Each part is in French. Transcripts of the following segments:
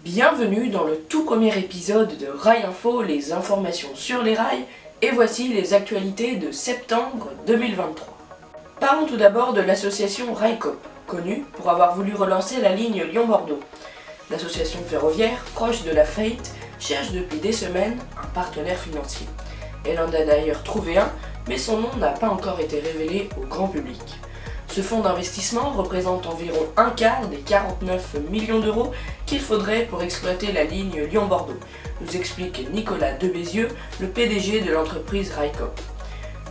Bienvenue dans le tout premier épisode de Rail Info, les informations sur les rails, et voici les actualités de septembre 2023. Parlons tout d'abord de l'association Railcoop, connue pour avoir voulu relancer la ligne Lyon-Bordeaux. L'association ferroviaire, proche de la faillite, cherche depuis des semaines un partenaire financier. Elle en a d'ailleurs trouvé un, mais son nom n'a pas encore été révélé au grand public. Ce fonds d'investissement représente environ un quart des 49 millions d'euros qu'il faudrait pour exploiter la ligne Lyon-Bordeaux, nous explique Nicolas Debézieux, le PDG de l'entreprise Railcoop.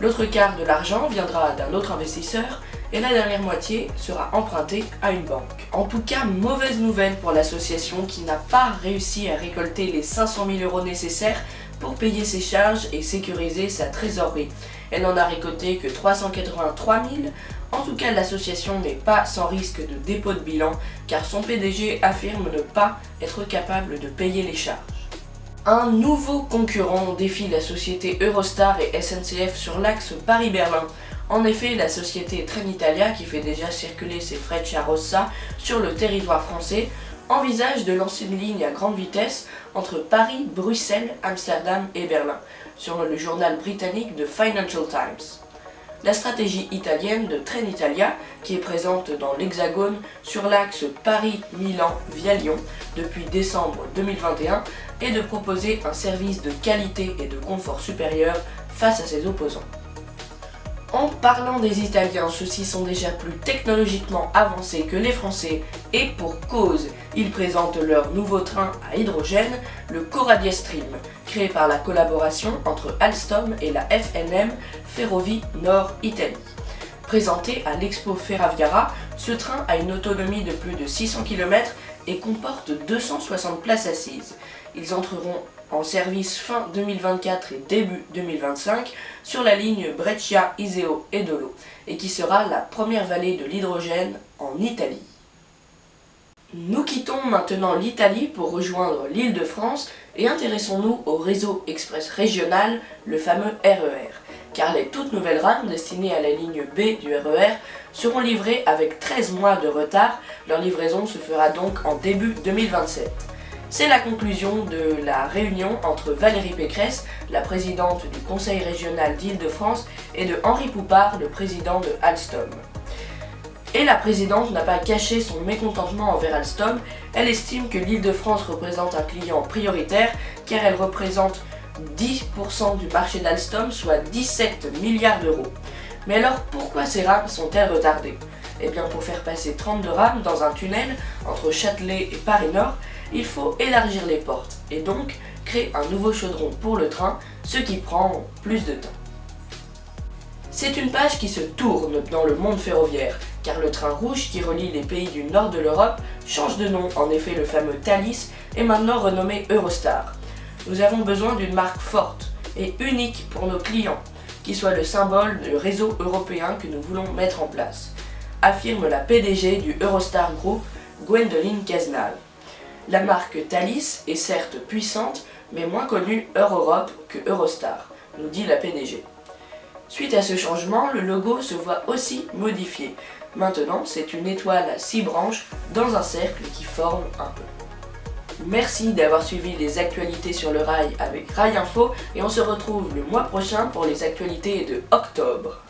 L'autre quart de l'argent viendra d'un autre investisseur et la dernière moitié sera empruntée à une banque. En tout cas, mauvaise nouvelle pour l'association qui n'a pas réussi à récolter les 500 000 euros nécessaires pour payer ses charges et sécuriser sa trésorerie. Elle n'en a récolté que 383 000. En tout cas, l'association n'est pas sans risque de dépôt de bilan car son PDG affirme ne pas être capable de payer les charges. Un nouveau concurrent défie la société Eurostar et SNCF sur l'axe Paris-Berlin. En effet, la société Trenitalia, qui fait déjà circuler ses Frecciarossa sur le territoire français, envisage de lancer une ligne à grande vitesse entre Paris, Bruxelles, Amsterdam et Berlin, selon le journal britannique The Financial Times. La stratégie italienne de Trenitalia, qui est présente dans l'Hexagone sur l'axe Paris-Milan via Lyon depuis décembre 2021, est de proposer un service de qualité et de confort supérieur face à ses opposants. En parlant des Italiens, ceux-ci sont déjà plus technologiquement avancés que les Français et pour cause, ils présentent leur nouveau train à hydrogène, le Coradia Stream, créé par la collaboration entre Alstom et la FNM Ferrovie Nord Italie. Présenté à l'Expo Ferraviara, ce train a une autonomie de plus de 600 km et comporte 260 places assises. Ils entreront en service fin 2024 et début 2025 sur la ligne Brescia, Iseo et Dolo, et qui sera la première vallée de l'hydrogène en Italie. Nous quittons maintenant l'Italie pour rejoindre l'Île-de-France et intéressons-nous au réseau express régional, le fameux RER, car les toutes nouvelles rames destinées à la ligne B du RER seront livrées avec 13 mois de retard. Leur livraison se fera donc en début 2027. C'est la conclusion de la réunion entre Valérie Pécresse, la présidente du Conseil régional d'Île-de-France, et de Henri Poupart, le président de Alstom. Et la présidente n'a pas caché son mécontentement envers Alstom. Elle estime que l'Île-de-France représente un client prioritaire car elle représente 10% du marché d'Alstom, soit 17 milliards d'euros. Mais alors pourquoi ces rames sont-elles retardées? Eh bien pour faire passer 32 rames dans un tunnel entre Châtelet et Paris-Nord, il faut élargir les portes et donc créer un nouveau chaudron pour le train, ce qui prend plus de temps. C'est une page qui se tourne dans le monde ferroviaire, car le train rouge qui relie les pays du nord de l'Europe change de nom. En effet, le fameux Thalys est maintenant renommé Eurostar. Nous avons besoin d'une marque forte et unique pour nos clients, qui soit le symbole du réseau européen que nous voulons mettre en place, affirme la PDG du Eurostar Group, Gwendoline Cazenave. La marque Thalys est certes puissante, mais moins connue hors Europe que Eurostar, nous dit la PDG. Suite à ce changement, le logo se voit aussi modifié. Maintenant, c'est une étoile à 6 branches dans un cercle qui forme un peu. Merci d'avoir suivi les actualités sur le rail avec Rail Info et on se retrouve le mois prochain pour les actualités de octobre.